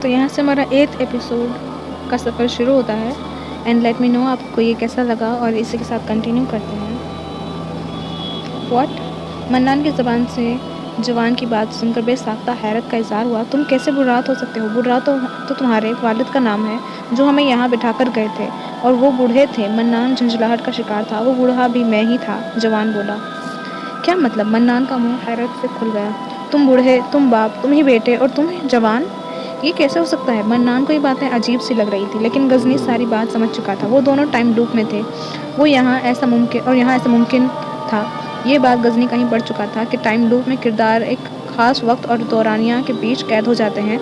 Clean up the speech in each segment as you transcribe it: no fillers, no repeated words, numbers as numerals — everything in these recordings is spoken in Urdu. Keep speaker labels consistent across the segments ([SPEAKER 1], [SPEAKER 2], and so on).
[SPEAKER 1] تو یہاں سے ہمارا 8 ایپیسوڈ کا سفر شروع ہوتا ہے اینڈ لیٹ می نو آپ کو یہ کیسا لگا اور اسی کے ساتھ کنٹینیو کرتے ہیں. واٹ؟ منان کی زبان سے جوان کی بات سن کر بے ساختہ حیرت کا اظہار ہوا. تم کیسے برات ہو سکتے ہو؟ برات تو تمہارے والد کا نام ہے جو ہمیں یہاں بٹھا کر گئے تھے اور وہ بوڑھے تھے. منان جھنجھلاہٹ کا شکار تھا. وہ بوڑھا بھی میں ہی تھا. جوان بولا. کیا مطلب؟ منان کا منہ حیرت سے کھل گیا. تم بوڑھے، تم باپ، تم ہی بیٹے اور تم جوان، یہ کیسے ہو سکتا ہے؟ منان کو یہ باتیں عجیب سی لگ رہی تھی لیکن غزنی ساری بات سمجھ چکا تھا. وہ دونوں ٹائم لوپ میں تھے. وہ یہاں ایسا ممکن تھا. یہ بات غزنی کہیں پڑھ چکا تھا کہ ٹائم لوپ میں کردار ایک خاص وقت اور دورانیہ کے بیچ قید ہو جاتے ہیں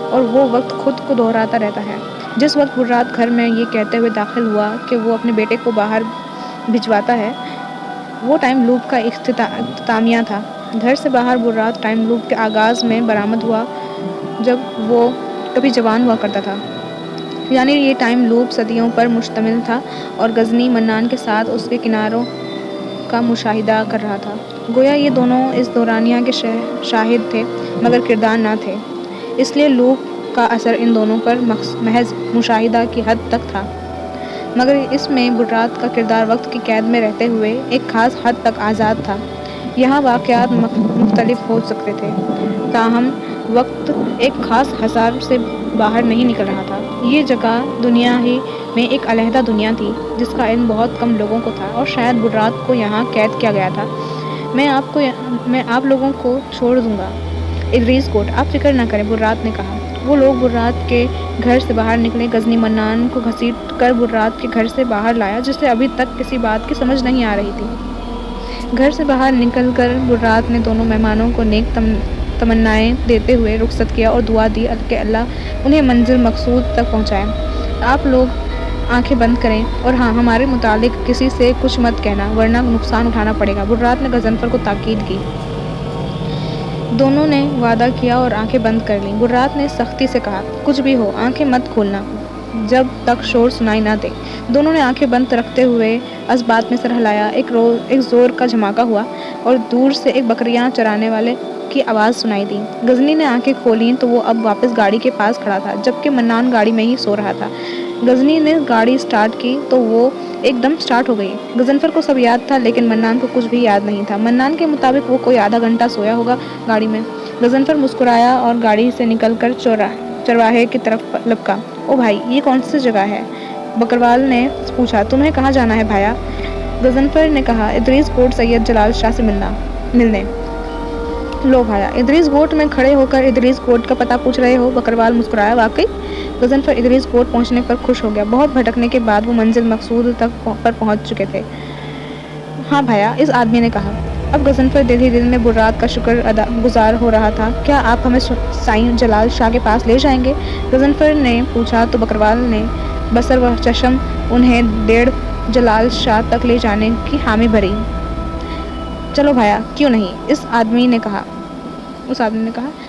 [SPEAKER 1] اور وہ وقت خود کو دہراتا رہتا ہے. جس وقت برات گھر میں یہ کہتے ہوئے داخل ہوا کہ وہ اپنے بیٹے کو باہر بھجواتا ہے، وہ ٹائم لوپ کا اختتامیہ تھا. گھر سے باہر برات ٹائم لوپ کے آغاز میں برآمد ہوا جب وہ کبھی جوان ہوا کرتا تھا. یعنی یہ ٹائم لوپ صدیوں پر مشتمل تھا اور غزنی منان کے ساتھ اس کے کناروں کا مشاہدہ کر رہا تھا. گویا یہ دونوں اس دورانیہ کے شاہد تھے مگر کردار نہ تھے. اس لیے لوپ کا اثر ان دونوں پر محض مشاہدہ کی حد تک تھا مگر اس میں برات کا کردار وقت کی قید میں رہتے ہوئے ایک خاص حد تک آزاد تھا. یہاں واقعات مختلف ہو سکتے تھے تاہم وقت ایک خاص حصار سے باہر نہیں نکل رہا تھا. یہ جگہ دنیا ہی میں ایک علیحدہ دنیا تھی جس کا علم بہت کم لوگوں کو تھا اور شاید برات کو یہاں قید کیا گیا تھا. میں آپ لوگوں کو چھوڑ دوں گا. ادریس کوٹ، آپ فکر نہ کریں، برات نے کہا. وہ لوگ برات کے گھر سے باہر نکلے. غزنی منان کو گھسیٹ کر برات کے گھر سے باہر لایا جسے ابھی تک کسی بات کی سمجھ نہیں آ رہی تھی. گھر سے باہر نکل کر برات نے دونوں مہمانوں کو نیک تمنائیں دیتے ہوئے رخصت کیا اور دعا دی کہ اللہ انہیں منزل مقصود تک پہنچائے. آپ لوگ آنکھیں بند کریں اور ہاں، ہمارے متعلق کسی سے کچھ مت کہنا ورنہ نقصان اٹھانا پڑے گا. برات نے غضنفر کو تاکید کی. دونوں نے وعدہ کیا اور آنکھیں بند کر لیں. برات نے سختی سے کہا، کچھ بھی ہو آنکھیں مت کھولنا جب تک شور سنائی نہ دے. دونوں نے آنکھیں بند رکھتے ہوئے اسبات میں سر ہلایا. ایک زور کا جھماکا ہوا اور دور سے ایک بکریاں چرانے والے کی آواز سنائی دی. غزنی نے آنکھیں کھولیں تو وہ اب واپس گاڑی کے پاس کھڑا تھا جبکہ منان گاڑی میں ہی سو رہا تھا. غزنی نے گاڑی سٹارٹ کی تو وہ ایک دم سٹارٹ ہو گئی. غضنفر کو سب یاد تھا لیکن منان کو کچھ بھی یاد نہیں تھا. منان کے مطابق وہ کوئی آدھا گھنٹہ سویا ہوگا گاڑی میں. غضنفر مسکرایا اور گاڑی سے نکل کر چرواہے کی طرف لپکا. او بھائی، یہ کون سی جگہ ہے؟ بکروال نے پوچھا. تمہیں کہاں جانا ہے بھایا؟ غضنفر نے کہا، ادریس کوٹ سید جلال شاہ سے ملنے. لو بھایا، ادریس کوٹ میں کھڑے ہو کر ادریس کوٹ کا پتہ پوچھ رہے ہو؟ بکروال مسکرایا. واقعی؟ غضنفر ادریس کوٹ پہنچنے پر خوش ہو گیا. بہت بھٹکنے کے بعد وہ منزل مقصود تک پہنچ چکے تھے. ہاں بھایا، اس آدمی نے کہا. اب غضنفر دل ہی دل میں برات کا شکر گزار ہو رہا تھا. کیا آپ ہمیں سائیں جلال شاہ کے پاس لے جائیں گے؟ غضنفر نے پوچھا تو بکروال نے بصر و چشم انہیں ڈیڑھ جلال شاہ تک لے جانے کی حامی بھری. چلو بھایا، کیوں نہیں؟ اس آدمی نے کہا.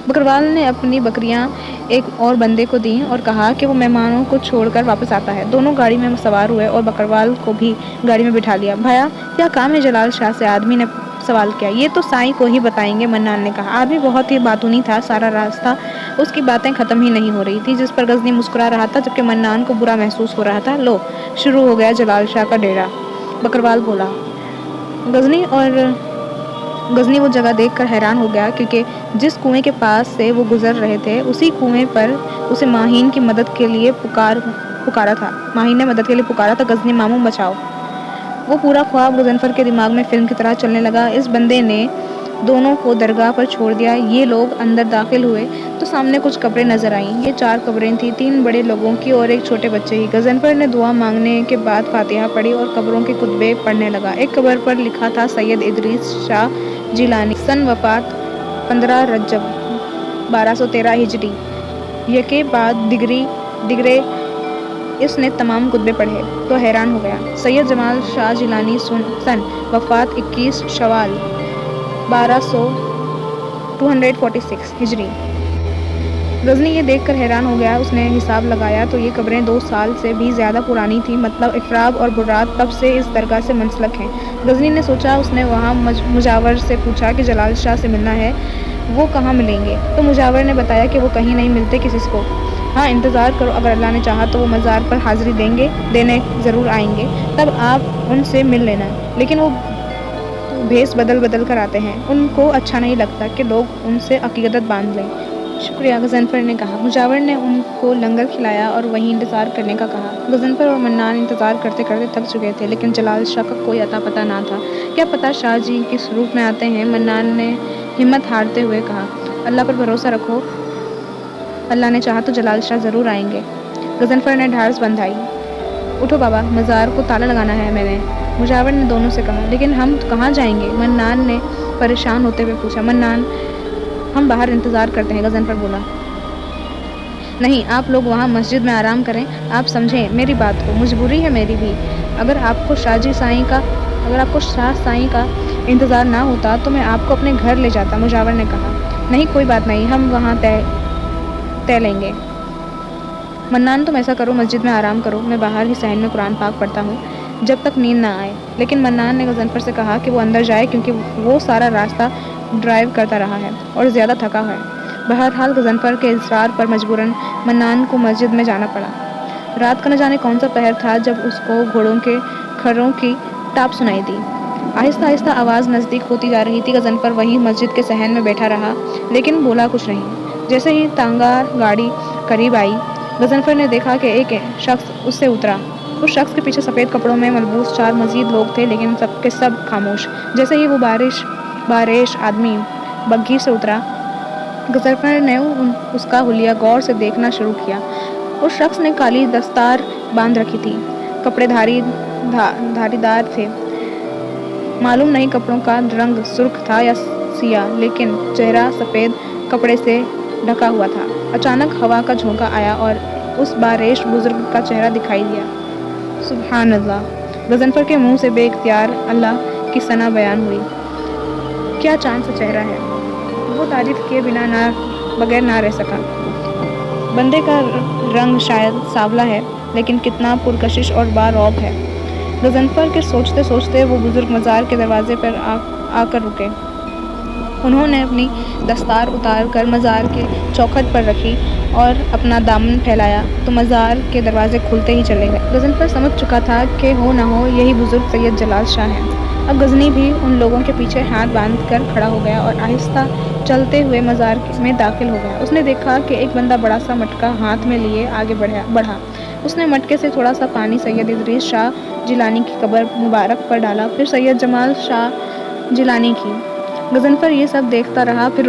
[SPEAKER 1] بکروال نے اپنی بکریاں ایک اور بندے کو دیں اور کہا کہ وہ مہمانوں کو چھوڑ کر واپس آتا ہے. دونوں گاڑی میں سوار ہوئے اور بکروال کو بھی گاڑی میں بٹھا لیا. بھایا، کیا کام ہے جلال شاہ سے؟ آدمی نے سوال کیا. یہ تو سائیں کو ہی بتائیں گے، منان نے کہا. آدمی بہت ہی باتونی تھا. سارا راستہ اس کی باتیں ختم ہی نہیں ہو رہی تھی جس پر غزنی مسکرا رہا تھا جبکہ منان کو برا محسوس ہو رہا تھا. لو، شروع ہو گیا جلال شاہ کا ڈیرا، بکروال بولا. غزنی وہ جگہ دیکھ کر حیران ہو گیا کیونکہ جس کنویں کے پاس سے وہ گزر رہے تھے اسی کنویں پر اسے ماہین کی مدد کے لیے پکارا تھا. غزنی ماموں بچاؤ. وہ پورا خواب غضنفر کے دماغ میں فلم کی طرح چلنے لگا. اس بندے نے دونوں کو درگاہ پر چھوڑ دیا. یہ لوگ اندر داخل ہوئے تو سامنے کچھ قبریں نظر آئیں. یہ 4 قبریں تھیں، 3 بڑے لوگوں کی اور ایک چھوٹے بچے کی. غضنفر نے دعا مانگنے کے بعد فاتحہ پڑھی اور قبروں کے خطبے پڑھنے لگا. ایک قبر پر لکھا تھا سید ادریس شاہ جیلانی، سن وفات 15 رجب 1213 ہجری. یکے بعد دیگرے اس نے تمام خطبے پڑھے تو حیران ہو گیا. سید جمال شاہ جیلانی، سن وفات 21 شوال 246 ہجری. غزنی یہ دیکھ کر حیران ہو گیا. اس نے حساب لگایا تو یہ قبریں 2 سال سے بھی زیادہ پرانی تھیں. مطلب افراد اور برات تب سے اس درگاہ سے منسلک ہیں. غزنی نے سوچا. اس نے وہاں مجاور سے پوچھا کہ جلال شاہ سے ملنا ہے، وہ کہاں ملیں گے؟ تو مجاور نے بتایا کہ وہ کہیں نہیں ملتے کسی کو. ہاں انتظار کرو، اگر اللہ نے چاہا تو وہ مزار پر حاضری دینے ضرور آئیں گے، تب آپ ان سے مل لینا، لیکن وہ بھیس بدل کر آتے ہیں، ان کو اچھا نہیں لگتا کہ لوگ ان سے عقیدت باندھ لیں۔ شکریہ، غضنفر نے کہا۔ مجاور نے ان کو لنگر کھلایا اور وہیں انتظار کرنے کا کہا۔ غضنفر اور منان انتظار کرتے کرتے تھک چکے تھے، لیکن جلال شاہ کا کوئی اتا پتہ نہ تھا۔ کیا پتہ شاہ جی کس روپ میں آتے ہیں؟ منان نے ہمت ہارتے ہوئے کہا۔ اللہ پر بھروسہ رکھو، اللہ نے چاہا تو جلال شاہ ضرور آئیں گے۔ غضنفر نے ڈھارس بندھائی۔ اٹھو بابا، مزار کو تالا لگانا ہے میں نے، مجاور نے دونوں سے کہا۔ لیکن ہم کہاں جائیں گے؟ منان نے پریشان ہوتے ہوئے پوچھا۔ منان، ہم باہر انتظار کرتے ہیں، غضنفر بولا۔ نہیں، آپ لوگ وہاں مسجد میں آرام کریں، آپ سمجھیں میری بات کو، مجبوری ہے میری بھی۔ اگر آپ کو شاہ سائیں کا انتظار نہ ہوتا تو میں آپ کو اپنے گھر لے جاتا، مجاور نے کہا۔ نہیں، کوئی بات نہیں، ہم وہاں طے لیں گے۔ منان، تم ایسا کرو، مسجد میں آرام کرو، میں باہر ہی صحن میں قرآن پاک پڑھتا ہوں جب تک نیند نہ آئے۔ لیکن منان نے غضنفر سے کہا کہ وہ اندر جائے، کیونکہ وہ سارا راستہ ڈرائیو کرتا رہا ہے اور زیادہ تھکا ہے۔ بہرحال غضنفر کے اصرار پر مجبوراً منان کو مسجد میں جانا پڑا۔ رات کا نہ جانے کون سا پہر تھا جب اس کو گھوڑوں کے کھروں کی ٹاپ سنائی دی۔ آہستہ آہستہ آواز نزدیک ہوتی جا رہی تھی۔ غضنفر وہیں مسجد کے صحن میں بیٹھا رہا، لیکن بولا کچھ نہیں۔ جیسے ہی تانگار گاڑی قریب آئی، غضنفر نے دیکھا کہ ایک شخص اس سے اترا۔ اس شخص کے پیچھے سفید کپڑوں میں ملبوس 4 مزید لوگ تھے، لیکن سب کے سب خاموش۔ جیسے ہی وہ باریش آدمی بگھی سے اترا، غضنفر نے اس کا حلیہ غور سے دیکھنا شروع کیا۔ اس شخص نے کالی دستار باندھ رکھی تھی، کپڑے دھاری دار تھے۔ معلوم نہیں کپڑوں کا رنگ سرخ تھا یا سیاہ، لیکن چہرہ سفید کپڑے سے ڈھکا ہوا تھا۔ اچانک ہوا کا جھونکا آیا اور اس باریش بزرگ کا چہرہ دکھائی دیا۔ سبحان اللہ! غضنفر کے منہ سے بے اختیار اللہ کی ثنا بیان ہوئی۔ کیا چاند سا چہرہ ہے! وہ تعریف کیے بغیر نہ رہ سکا۔ بندے کا رنگ شاید سانولا ہے، لیکن کتنا پرکشش اور بارعب ہے۔ غضنفر کے سوچتے سوچتے وہ بزرگ مزار کے دروازے پر آ کر رکے۔ انہوں نے اپنی دستار اتار کر مزار کے چوکھٹ پر رکھی اور اپنا دامن پھیلایا تو مزار کے دروازے کھلتے ہی چلے گئے۔ غضنفر سمجھ چکا تھا کہ ہو نہ ہو یہی بزرگ سید جلال شاہ ہیں۔ اب غزنی بھی ان لوگوں کے پیچھے ہاتھ باندھ کر کھڑا ہو گیا اور آہستہ چلتے ہوئے مزار میں داخل ہو گیا۔ اس نے دیکھا کہ ایک بندہ بڑا سا مٹکا ہاتھ میں لیے آگے بڑھا۔ اس نے مٹکے سے تھوڑا سا پانی سید ادریس شاہ جیلانی کی قبر مبارک پر ڈالا، پھر سید جمال شاہ جیلانی کی۔ غضنفر یہ سب دیکھتا رہا، پھر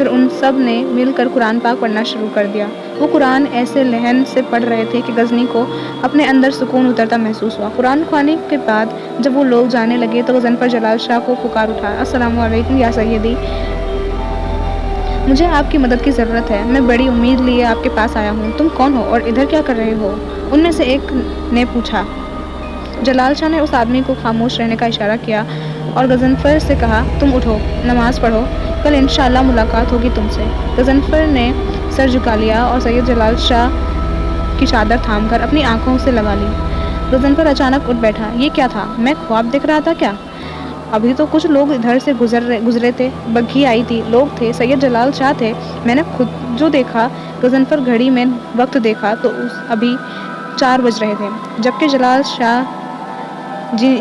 [SPEAKER 1] ان سب نے مل کر قرآن پاک پڑھنا شروع کر دیا۔ وہ قرآن ایسے لحن سے پڑھ رہے تھے کہ غزنی کو اپنے اندر سکون اترتا محسوس ہوا۔ قرآن خوانی کے بعد جب وہ لوگ جانے لگے تو غضنفر جلال شاہ کو پکار اٹھا۔ السلام علیکم یا سیدی، مجھے آپ کی مدد کی ضرورت ہے، میں بڑی امید لیے آپ کے پاس آیا ہوں۔ تم کون ہو اور ادھر کیا کر رہے ہو؟ ان میں سے ایک نے پوچھا۔ جلال شاہ نے اس آدمی کو خاموش رہنے کا اشارہ کیا اور غضنفر سے کہا، تم اٹھو، نماز پڑھو، کل انشاءاللہ ملاقات ہوگی تم سے۔ غضنفر نے سر جھکا لیا اور سید جلال شاہ کی چادر تھام کر اپنی آنکھوں سے لگا لی۔ غضنفر اچانک اٹھ بیٹھا۔ یہ کیا تھا؟ میں خواب دیکھ رہا تھا کیا؟ ابھی تو کچھ لوگ ادھر سے گزرے تھے، بگھی آئی تھی، لوگ تھے، سید جلال شاہ تھے، میں نے خود جو دیکھا۔ غضنفر گھڑی میں وقت دیکھا تو ابھی 4 بج رہے تھے، جبکہ جلال شاہ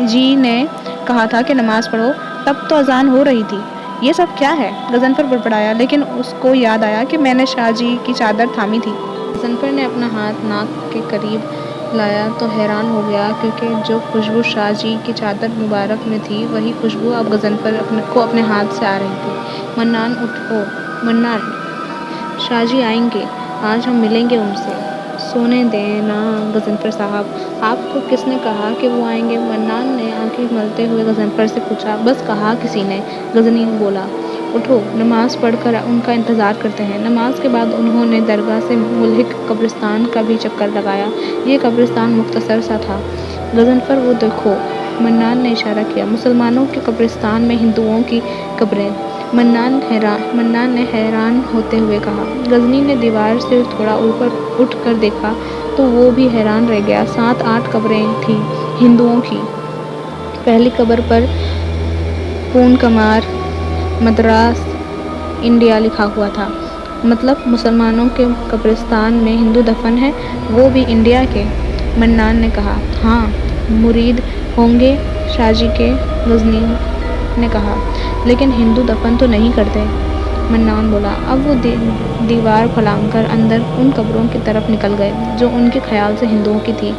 [SPEAKER 1] جی نے کہا تھا کہ نماز پڑھو، تب تو اذان ہو رہی تھی۔ یہ سب کیا ہے؟ غضنفر بڑبڑایا، لیکن اس کو یاد آیا کہ میں نے شاہ جی کی چادر تھامی تھی۔ غضنفر نے اپنا ہاتھ ناک کے قریب لایا تو حیران ہو گیا، کیونکہ جو خوشبو شاہ جی کی چادر مبارک میں تھی وہی خوشبو اب غضنفر کو اپنے ہاتھ سے آ رہی تھی۔ منان، اٹھو منان، شاہ جی آئیں گے، آج ہم ملیں گے ان سے۔ سونے دیں نا غضنفر صاحب، آپ کو کس نے کہا کہ وہ آئیں گے؟ منان نے آنکھیں ملتے ہوئے غضنفر سے پوچھا۔ بس کہا کسی نے، غزنی بولا۔ اٹھو، نماز پڑھ کر ان کا انتظار کرتے ہیں۔ نماز کے بعد انہوں نے درگاہ سے ملحق قبرستان کا بھی چکر لگایا۔ یہ قبرستان مختصر سا تھا۔ غضنفر، وہ دیکھو، منان نے اشارہ کیا۔ مسلمانوں کے قبرستان میں ہندوؤں کی قبریں، منان نے حیران ہوتے ہوئے کہا۔ غزنی نے دیوار سے تھوڑا اوپر اٹھ کر دیکھا تو وہ بھی حیران رہ گیا۔ 7-8 قبریں تھیں ہندوؤں کی۔ پہلی قبر پر پون کمار، مدراس، انڈیا لکھا ہوا تھا۔ مطلب مسلمانوں کے قبرستان میں ہندو دفن ہیں، وہ بھی انڈیا کے؟ منان نے کہا۔ ہاں، مرید ہوں گے شاہ جی کے، غزنی نے کہا، لیکن ہندو دفن تو نہیں کرتے۔ منان بولا۔ اب وہ دیوار پھلانگ کر اندر ان قبروں کی طرف نکل گئے جو ان کے خیال سے ہندوؤں کی تھی۔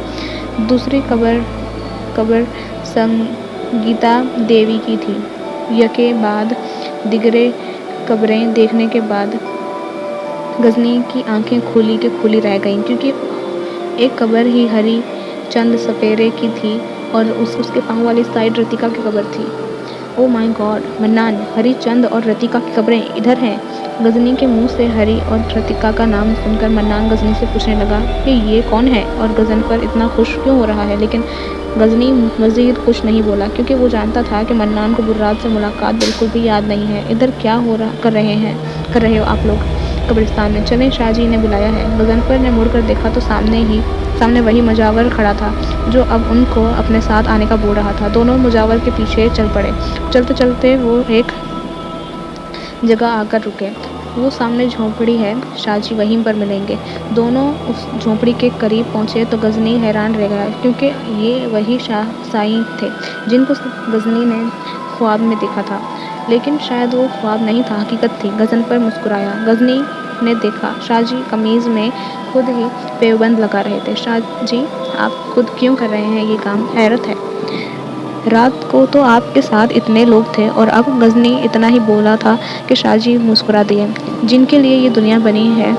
[SPEAKER 1] دوسری قبر سنگیتا دیوی کی تھی۔ یکے بعد دیگرے قبریں دیکھنے کے بعد غزنی کی آنکھیں کھلی کے کھلی رہ گئیں، کیونکہ ایک قبر ہی ہری چند سپیرے کی تھی اور اس کے پاؤں والی سائڈ رتیکا کی قبر تھی۔ او مائی گاڈ! منان، ہری چند اور رتیکا کی قبریں ادھر ہیں؟ غزنی کے منہ سے ہری اور رتیکا کا نام سن کر منان غزنی سے پوچھنے لگا کہ یہ کون ہے اور غضنفر اتنا خوش کیوں ہو رہا ہے، لیکن غزنی مزید کچھ نہیں بولا، کیونکہ وہ جانتا تھا کہ منان کو برات سے ملاقات بالکل بھی یاد نہیں ہے۔ ادھر کیا کر رہے ہو آپ لوگ؟ قبرستان میں چلیں، شاہ جی نے بلایا ہے۔ غضنفر نے مڑ کر دیکھا تو سامنے وہی مجاور کھڑا تھا جو اب ان کو اپنے ساتھ آنے کا بول رہا تھا۔ دونوں مجاور کے پیچھے چل پڑے۔ چلتے چلتے وہ ایک جگہ آ کر رکے۔ وہ سامنے جھونپڑی ہے، شاہ جی وہیں پر ملیں گے۔ دونوں اس جھونپڑی کے قریب پہنچے تو غزنی حیران رہ گیا، کیونکہ یہ وہی شاہ سائیں تھے جن کو غزنی نے خواب میں دیکھا تھا، لیکن شاید وہ خواب نہیں تھا، حقیقت تھی۔ غضنفر مسکرایا۔ غزنی نے دیکھا شاہ جی قمیض میں خود ہی پیوبند لگا رہے تھے۔ شاہ جی، آپ خود کیوں کر رہے ہیں یہ کام؟ حیرت ہے۔ رات کو تو آپ کے ساتھ اتنے لوگ تھے اور اب غزنی اتنا ہی بولا تھا کہ شاہ جی مسکرا دیے۔ جن کے لیے یہ دنیا بنی ہے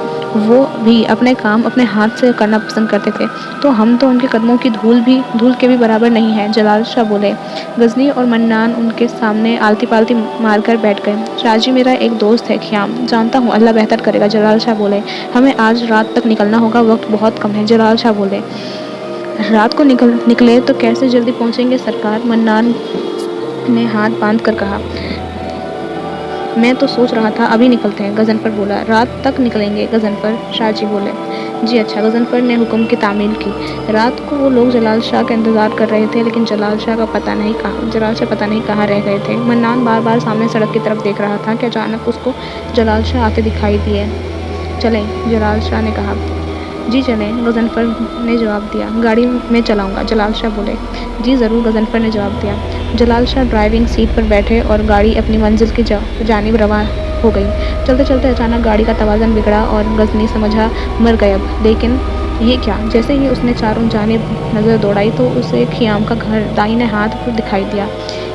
[SPEAKER 1] وہ بھی اپنے کام اپنے ہاتھ سے کرنا پسند کرتے تھے، تو ہم تو ان کے قدموں کی دھول کے بھی برابر نہیں ہیں، جلال شاہ بولے۔ غزنی اور منان ان کے سامنے آلتی پالتی مار کر بیٹھ گئے۔ شاہ جی میرا ایک دوست ہے خیام، جانتا ہوں اللہ بہتر کرے گا، جلال شاہ بولے۔ ہمیں آج رات تک نکلنا ہوگا، وقت بہت کم ہے، جلال شاہ بولے۔ رات کو نکلے تو کیسے جلدی پہنچیں گے سرکار؟ منان نے ہاتھ باندھ کر کہا۔ میں تو سوچ رہا تھا ابھی نکلتے ہیں، غضنفر بولا۔ رات تک نکلیں گے غضنفر، شاہ جی بولے۔ جی اچھا، غضنفر نے حکم کی تعمیل کی۔ رات کو وہ لوگ جلال شاہ کا انتظار کر رہے تھے، لیکن جلال شاہ پتہ نہیں کہاں رہ گئے تھے۔ منان بار بار سامنے سڑک کی طرف دیکھ رہا تھا کہ اچانک اس کو جلال شاہ آتے دکھائی دیے۔ چلیں، جلال شاہ نے کہا۔ جی چلیں، غضنفر نے جواب دیا۔ گاڑی میں چلاؤں گا، جلال شاہ بولے۔ جی ضرور، غضنفر نے جواب دیا۔ جلال شاہ ڈرائیونگ سیٹ پر بیٹھے اور گاڑی اپنی منزل کی جانب رواں ہو گئی۔ چلتے چلتے اچانک گاڑی کا توازن بگڑا اور غزنی سمجھا مر گئے اب۔ لیکن یہ کیا؟ جیسے ہی اس نے چاروں جانب نظر دوڑائی تو اسے خیام کا گھر دائیں ہاتھ پر دکھائی دیا۔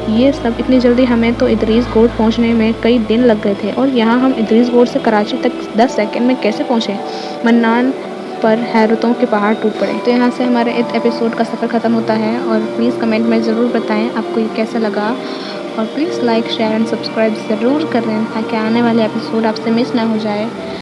[SPEAKER 1] یہ سب اتنی جلدی؟ ہمیں تو ادریس گوٹ پہنچنے میں کئی دن لگ گئے تھے، اور یہاں ہم ادریس گوٹ سے کراچی تک 10 سیکنڈ میں کیسے پہنچے؟ منان پر حیرتوں کے پہاڑ ٹوٹ پڑے۔ تو یہاں سے ہمارے ایپیسوڈ کا سفر ختم ہوتا ہے، اور پلیز کمنٹ میں ضرور بتائیں آپ کو یہ کیسا لگا، اور please like, share and subscribe ضرور کریں تاکہ آنے والے ایپیسوڈ آپ سے مس نہ ہو جائے۔